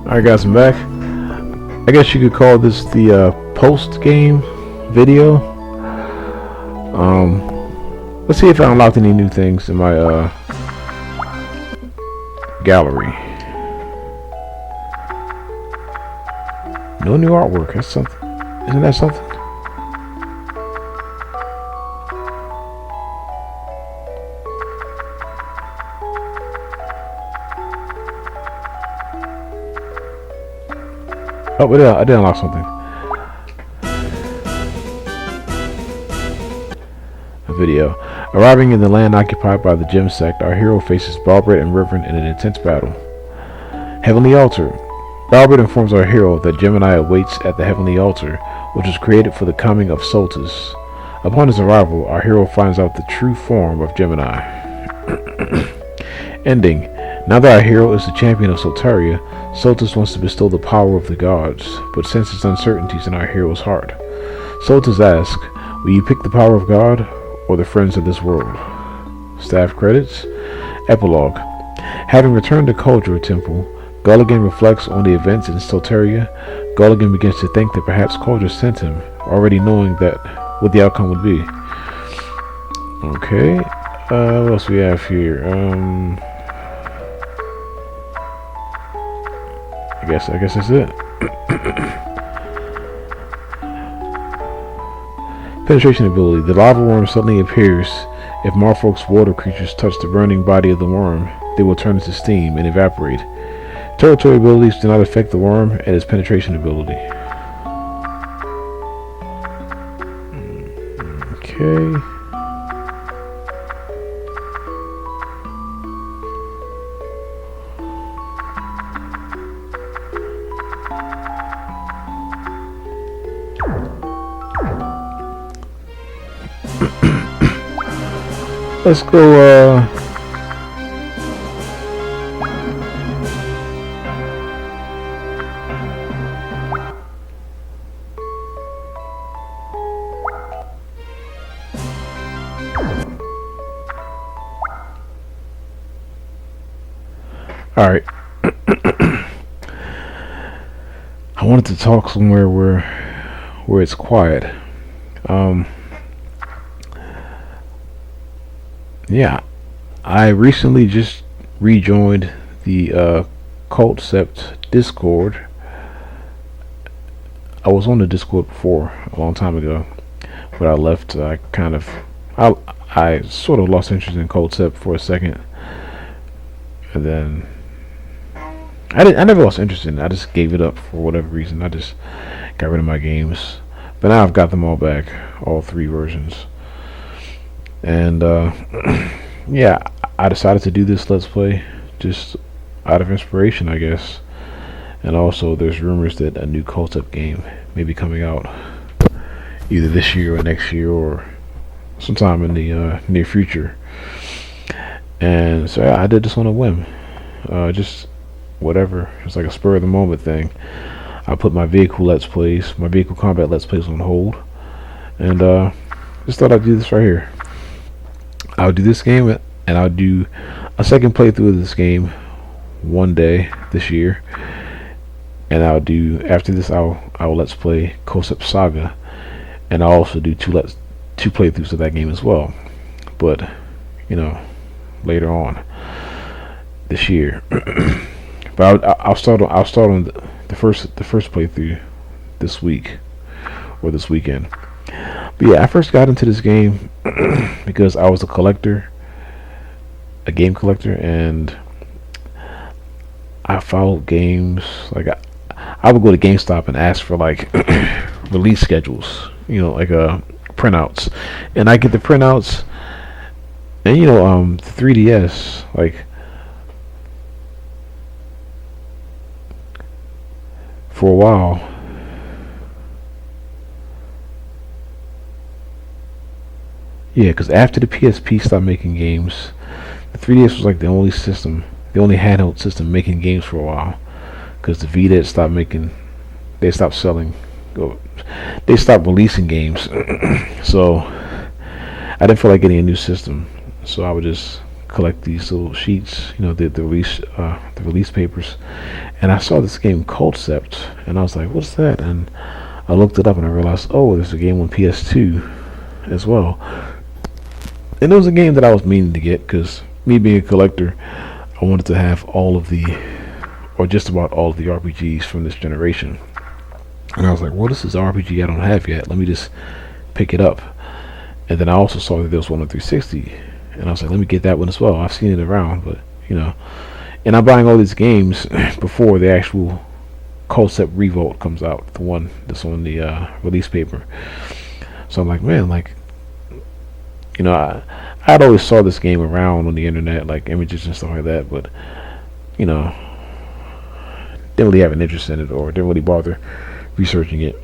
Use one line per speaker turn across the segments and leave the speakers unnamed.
Alright guys, I'm back. I guess you could call this the post-game video. Let's see if I unlocked any new things in my gallery. No new artwork, that's something. Isn't that something? Oh, but I did unlock something. A video. Arriving in the land occupied by the Gem Sect, our hero faces Balbert and Reverend in an intense battle. Heavenly Altar. Balbert informs our hero that Gemini awaits at the Heavenly Altar, which was created for the coming of Soltis. Upon his arrival, our hero finds out the true form of Gemini. Ending. Now that our hero is the champion of Solteria, Soltis wants to bestow the power of the gods, but senses uncertainties in our hero's heart. Soltis asks, will you pick the power of God, or the friends of this world? Staff credits. Epilogue. Having returned to Kuldcept Temple, Gulligan reflects on the events in Solteria. Gulligan begins to think that perhaps Kuldcept sent him, already knowing that what the outcome would be. Okay, what else we have here? I guess that's it. Penetration ability. The lava worm suddenly appears. If Marfolk's water creatures touch the burning body of the worm, they will turn into steam and evaporate. Territory abilities do not affect the worm and its penetration ability. Okay. Let's go, Alright. I wanted to talk somewhere where it's quiet. Yeah, I recently just rejoined the culdcept Discord. I was on the Discord before a long time ago, but I left. I sort of lost interest in culdcept for a second, and then I never lost interest in it. I just gave it up for whatever reason. I just got rid of my games, but now I've got them all back, all 3 versions. And yeah, I decided to do this Let's Play just out of inspiration, I guess. And also there's rumors that a new culdcept game may be coming out either this year or next year or sometime in the near future. And so yeah, I did this on a whim, just whatever. It's like a spur of the moment thing. I put my vehicle combat Let's Plays on hold, and just thought I'd do this right here. I'll do this game, and I'll do a second playthrough of this game one day this year, and I'll do after this I'll Let's Play culdcept Saga, and I'll also do two playthroughs of that game as well, but you know, later on this year. But I'll start on the first playthrough this week or this weekend. But yeah, I first got into this game because I was a game collector, and I followed games. Like I would go to GameStop and ask for like release schedules, you know, like printouts, and I get the printouts, and you know, the 3DS, like for a while. Yeah, because after the PSP stopped making games, the 3DS was like the only handheld system making games for a while. Because the Vita stopped making, they stopped selling, they stopped releasing games. So I didn't feel like getting a new system, so I would just collect these little sheets, you know, the release papers, and I saw this game culdcept, and I was like, "What's that?" And I looked it up, and I realized, oh, there's a game on PS2 as well. And it was a game that I was meaning to get because me being a collector, I wanted to have all of the, or just about all of the RPGs from this generation. And I was like, well, this is an RPG I don't have yet. Let me just pick it up. And then I also saw that there was one on 360, and I was like, let me get that one as well. I've seen it around, but and I'm buying all these games before the actual culdcept Revolt comes out, the one that's on the release paper. So I'm like, man, like, I'd always saw this game around on the internet, like images and stuff like that, but didn't really have an interest in it or didn't really bother researching it.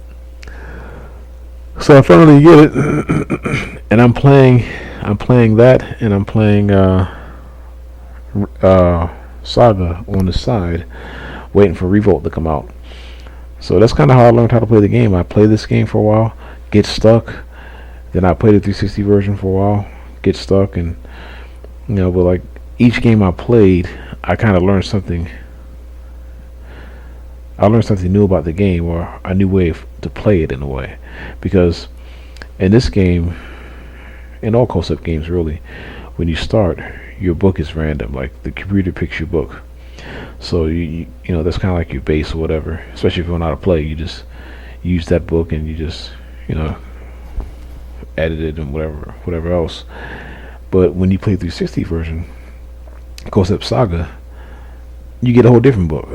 So I finally get it, and I'm playing that, and I'm playing Saga on the side, waiting for Revolt to come out. So that's kind of how I learned how to play the game. I play this game for a while, get stuck, then I play the 360 version for a while, get stuck, and but like each game I played, I kind of learned something. I learned something new about the game, or a new way to play it in a way, because in this game, in all culdcept games really, when you start, your book is random. Like the computer picks your book, so you that's kind of like your base or whatever. Especially if you don't know how to play, you just use that book and you just edit it and whatever else. But when you play 360 version, culdcept Saga, you get a whole different book,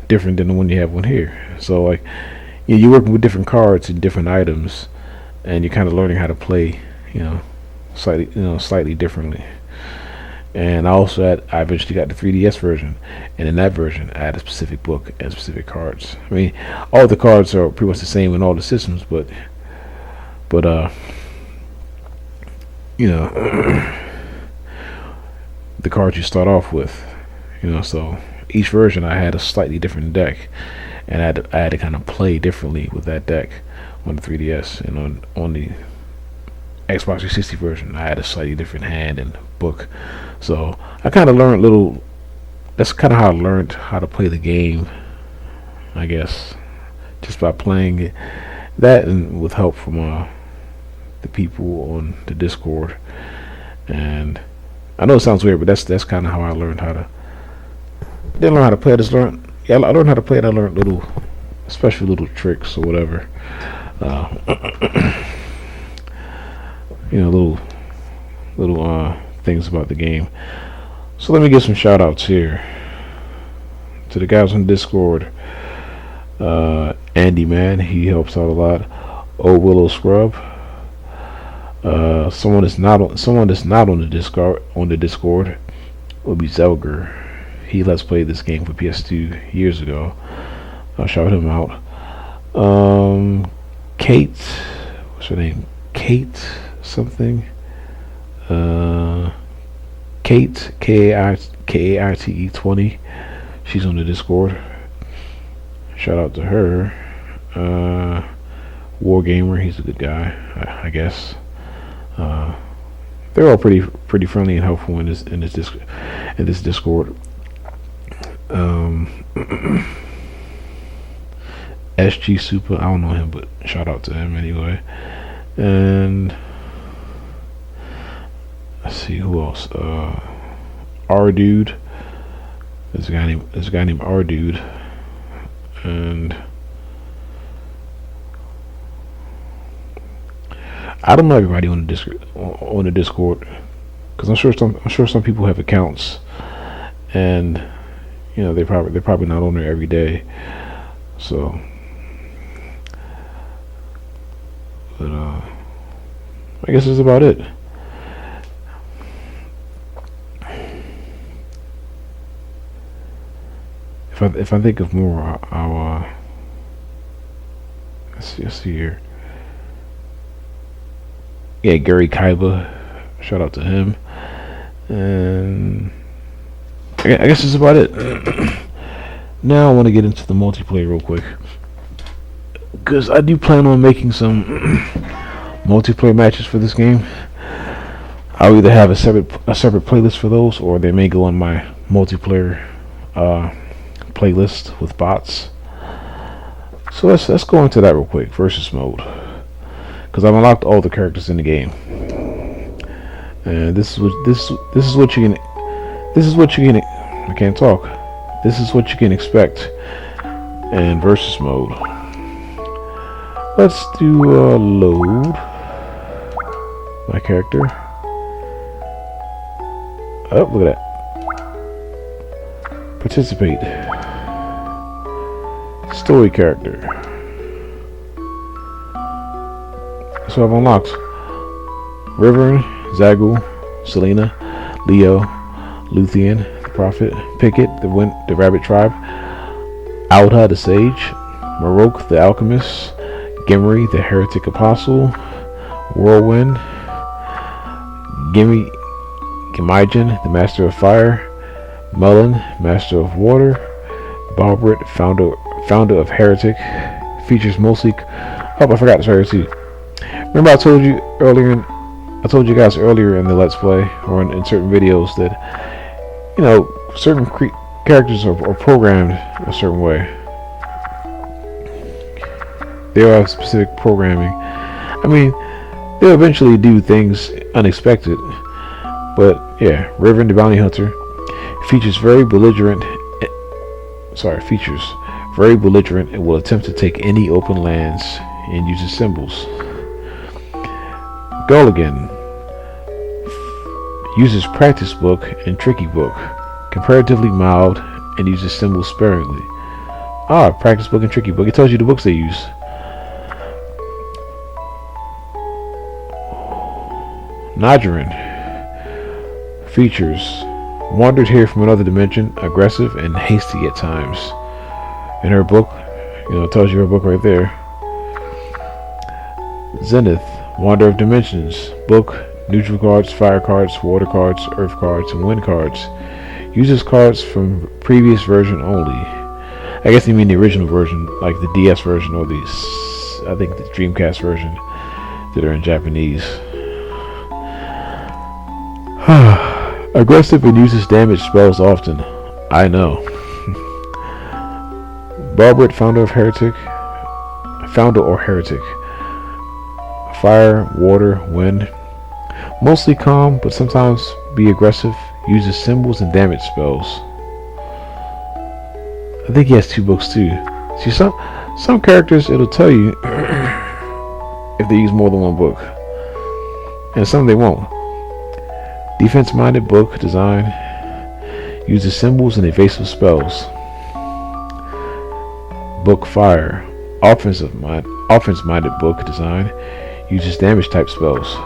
different than the one you have on here. So like you're working with different cards and different items, and you're kind of learning how to play, slightly differently. And I eventually got the 3DS version, and in that version, I had a specific book and specific cards. I mean, all the cards are pretty much the same in all the systems, but the cards you start off with, so each version I had a slightly different deck, and I had to kind of play differently with that deck on the 3DS, and on the Xbox 360 version, I had a slightly different hand and book. So I kind of learned that's kind of how I learned how to play the game, I guess, just by playing it. That, and with help from the people on the Discord. And I know it sounds weird, but that's kind of how I learned how to. Didn't learn how to play. I learned how to play it. I learned especially little tricks or whatever. Little things about the game. So let me give some shout outs here to the guys on Discord. Andy, man, he helps out a lot. Old Willow Scrub. Someone that's not on the Discord will be Zelger. He let's play this game for PS2 years ago. I'll shout him out. Kate, what's her name? Kate something. Kate, Kaite 20. She's on the Discord. Shout out to her. Wargamer, he's a good guy, I guess. They're all pretty friendly and helpful in this Discord. SG Super, I don't know him, but shout out to him anyway. And let's see who else. R Dude. There's a guy named R Dude, and I don't know everybody on the Discord, because I'm sure some people have accounts, and they're probably not on there every day. So, but I guess that's about it. If I think of more, I'll let's see here. Yeah, Gary Kaiba, shout out to him, and I guess that's about it. Now I want to get into the multiplayer real quick, because I do plan on making some multiplayer matches for this game. I'll either have a separate playlist for those, or they may go on my multiplayer playlist with bots. So let's go into that real quick. Versus mode, because I've unlocked all the characters in the game, and this is what you can. I can't talk. This is what you can expect in versus mode. Let's do load my character. Oh, look at that. Participate. Story character. So I've unlocked River, Zagul, Selena, Leo, Luthien, the Prophet, Picket, the Rabbit Tribe, Alta, the Sage, Marok, the Alchemist, Gimri, the Heretic Apostle, Whirlwind, Gimijan, the Master of Fire, Mullen, Master of Water, Balbrit, founder of Heretic. Features mostly. Oh, I forgot to tell you too. Remember, I told you guys earlier in the Let's Play or in certain videos that certain characters are programmed a certain way. They all have specific programming. I mean, they'll eventually do things unexpected. But yeah, Riven the Bounty Hunter features very belligerent and will attempt to take any open lands and uses symbols. Gulligan uses Practice Book and Tricky Book, comparatively mild, and uses symbols sparingly. Practice Book and Tricky Book. It tells you the books they use. Nadjarin features wandered here from another dimension, aggressive and hasty at times. In her book, it tells you her book right there. Zenith, Wander of Dimensions, book, neutral cards, fire cards, water cards, earth cards, and wind cards. Uses cards from previous version only. I guess you mean the original version, like the DS version or I think the Dreamcast version that are in Japanese. Aggressive and uses damage spells often. I know. Balbrit, founder or heretic. Fire, water, wind. Mostly calm, but sometimes be aggressive. Uses symbols and damage spells. I think he has 2 books too. See, some characters it'll tell you if they use more than 1 book, and some they won't. Defense-minded book design. Uses symbols and evasive spells. Book Fire. Offense-minded book design. Uses damage type spells.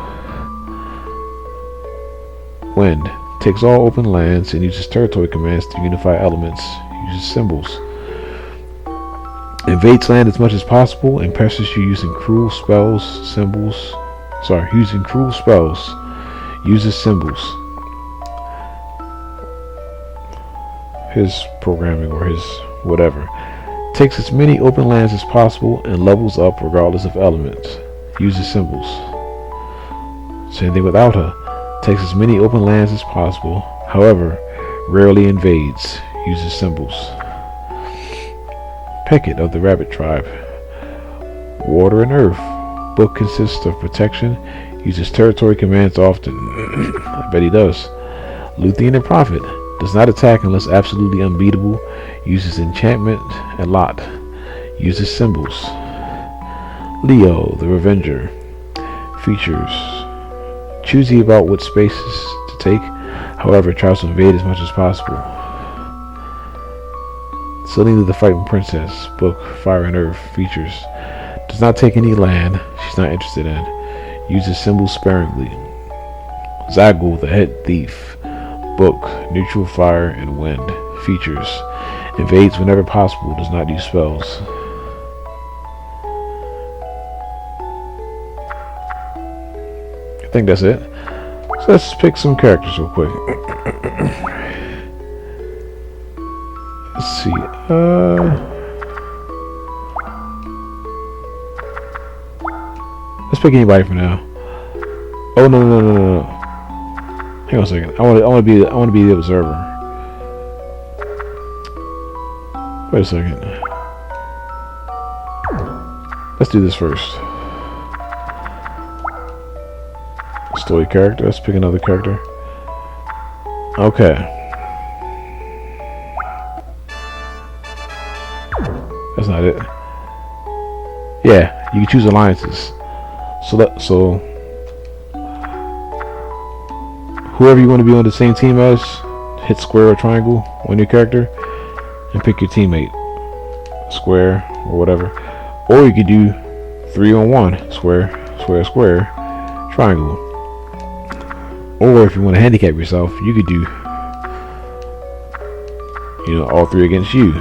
Wind. Takes all open lands and uses territory commands to unify elements. Uses symbols. Invades land as much as possible and presses you using cruel spells. Using cruel spells. Uses symbols. His programming or his whatever. Takes as many open lands as possible and levels up regardless of elements. Uses symbols. Same thing with Alta. Takes as many open lands as possible, however, rarely invades. Uses symbols. Picket of the Rabbit Tribe. Water and Earth. Book consists of protection. Uses territory commands often. I bet he does. Luthien the Prophet. Does not attack unless absolutely unbeatable. Uses enchantment a lot. Uses symbols. Leo the Revenger. Features. Choosy about what spaces to take. However, tries to invade as much as possible. Selena the Fighting Princess. Book Fire and Earth. Features. Does not take any land she's not interested in. Uses symbols sparingly. Zagul the Head Thief. Book, neutral fire and wind. Features. Invades whenever possible. Does not use spells. I think that's it. So let's pick some characters real quick. Let's see. Let's pick anybody for now. Oh no. Hang on a second. I want to be the observer. Wait a second. Let's do this first. Story character. Let's pick another character. Okay. That's not it. Yeah, you can choose alliances. So whoever you want to be on the same team as, hit square or triangle on your character and pick your teammate. Square or whatever. Or you could do 3-on-1. Square, square, square, triangle. Or if you want to handicap yourself, you could do, you know, all three against you.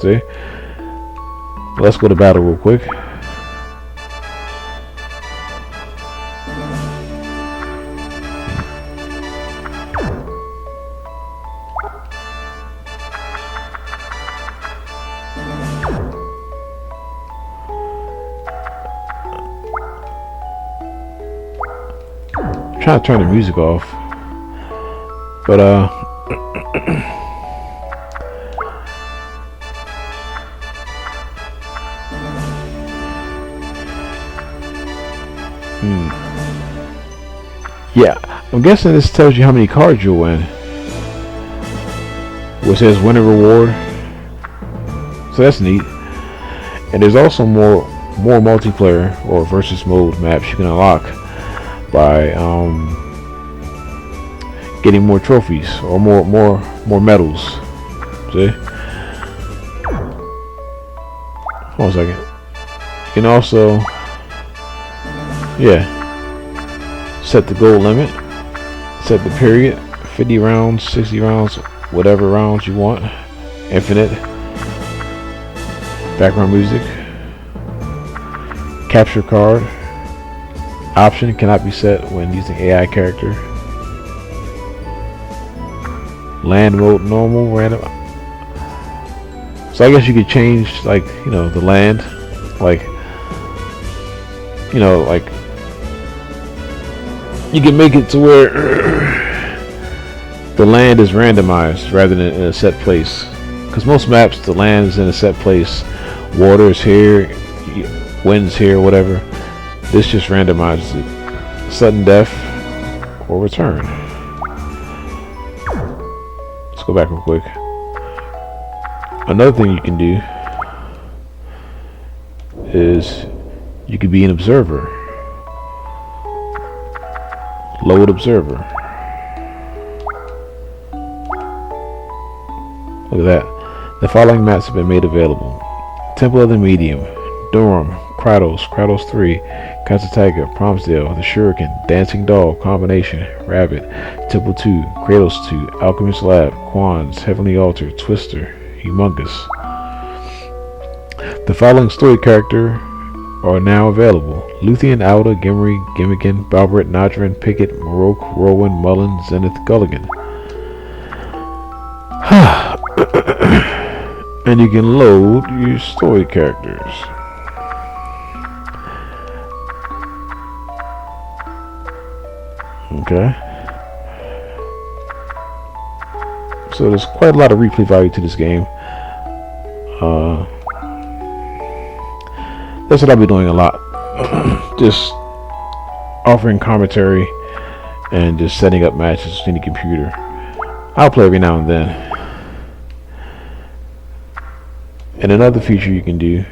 See? Let's go to battle real quick. I'm trying to turn the music off, but yeah, I'm guessing this tells you how many cards you'll win. Which says win a reward. So that's neat. And there's also more multiplayer or versus mode maps you can unlock by getting more trophies or more medals. See? Hold on a second. You can also, yeah, set the goal limit, set the period, 50 rounds, 60 rounds, whatever rounds you want, infinite, background music, capture card, option cannot be set when using AI character, land mode normal, random. So I guess you could change, like, you know, the land, like, you know, like you can make it to where the land is randomized rather than in a set place, because most maps the land is in a set place, water is here, wind's here, whatever. This just randomizes it. Sudden death or return. Let's go back real quick. Another thing you can do is you could be an observer. Load observer. Look at that. The following maps have been made available: Temple of the Medium, Durham, Kratos 3, Casa Tiger, Promsdale, The Shuriken, Dancing Doll, Combination, Rabbit, Temple 2, Kratos 2, Alchemist Lab, Quans, Heavenly Altar, Twister, Humongous. The following story character are now available: Luthien, Alda, Gimri, Gimmigan, Balbret, Nadrin, Pickett, Marok, Rowan, Mullen, Zenith, Gulligan. And you can load your story characters. Okay. So there's quite a lot of replay value to this game. That's what I'll be doing a lot. Just offering commentary and just setting up matches in the computer. I'll play every now and then. And another feature you can do,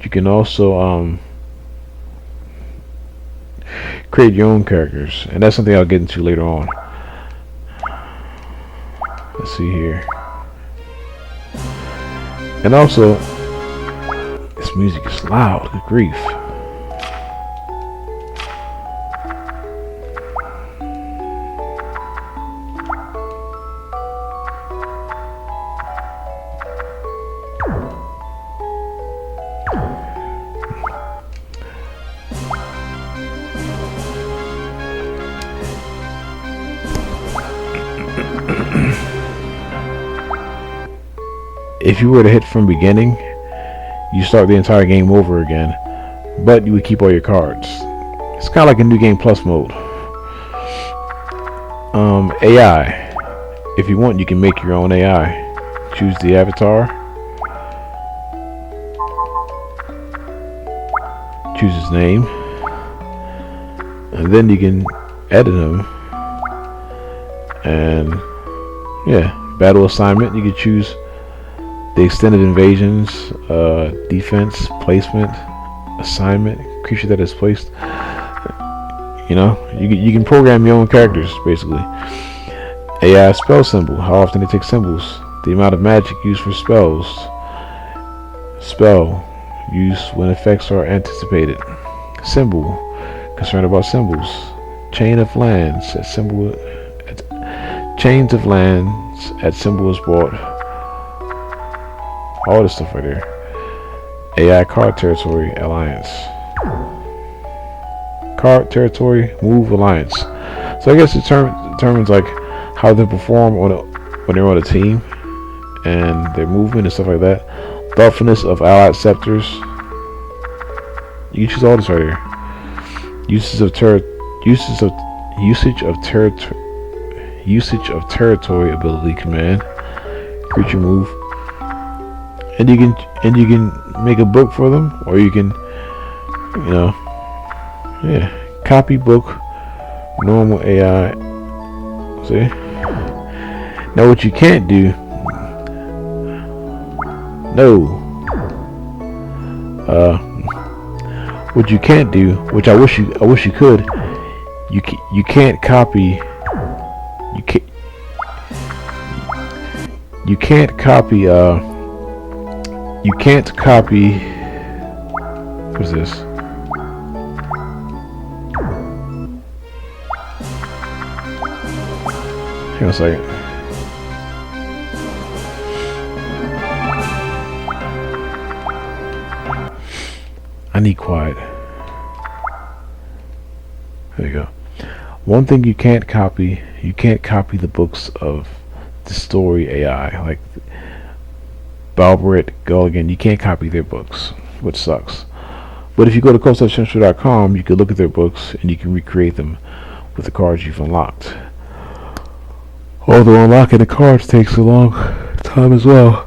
you can also create your own characters, and that's something I'll get into later on. Let's see here. And also, this music is loud, good grief. If you were to hit from beginning, you start the entire game over again, but you would keep all your cards. It's kind of like a new game plus mode. AI. If you want, you can make your own AI. Choose the avatar, choose his name, and then you can edit him. And yeah, battle assignment, you can choose the extended invasions, defense, placement, assignment, creature that is placed. You know, you can program your own characters basically. AI spell symbol, how often they take symbols, the amount of magic used for spells, spell use when effects are anticipated, symbol, concerned about symbols, chain of lands at symbol, chains of lands at symbol is bought, all this stuff right there. AI card territory alliance, card territory move alliance. So I guess it determines like how they perform when they're on a team and their movement and stuff like that. Thoughtfulness of allied scepters. You can choose all this right here. Usage of territory ability command, creature move, and you can make a book for them, or you can, you know, yeah, copy book, normal AI. See, now what you can't do, what you can't do, which I wish you could, you can't copy. You can't copy. What is this? Hang on a second. I need quiet. There you go. One thing you can't copy the books of the story AI, like Balbert, Gulligan. You can't copy their books, which sucks. But if you go to culdcept.com, you can look at their books and you can recreate them with the cards you've unlocked. Although unlocking the cards takes a long time as well.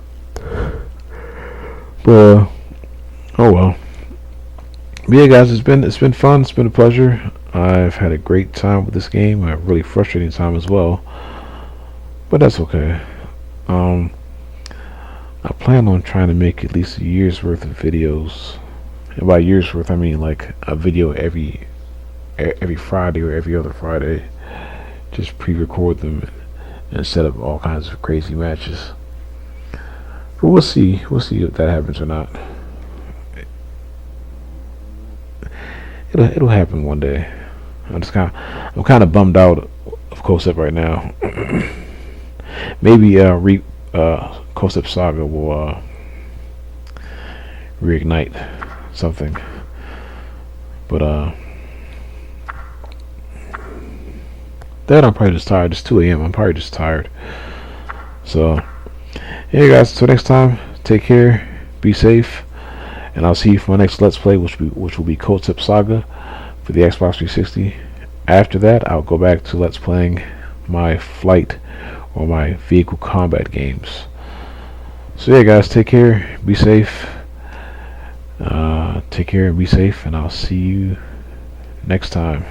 But oh well. But yeah, guys, it's been fun. It's been a pleasure. I've had a great time with this game. A really frustrating time as well. But that's okay. I plan on trying to make at least a year's worth of videos. And by year's worth, I mean like a video every Friday or every other Friday. Just pre-record them and set up all kinds of crazy matches. But we'll see. We'll see if that happens or not. It'll happen one day. I'm kind of bummed out of culdcept right now. Maybe culdcept Saga will reignite something. But that I'm probably just tired. It's 2 a.m. I'm probably just tired. So hey guys, until next time, take care, be safe, and I'll see you for my next Let's Play, which will be culdcept Saga for the Xbox 360. After that, I'll go back to Let's Playing my flight or my vehicle combat games. So yeah guys, take care, be safe, take care and be safe, and I'll see you next time.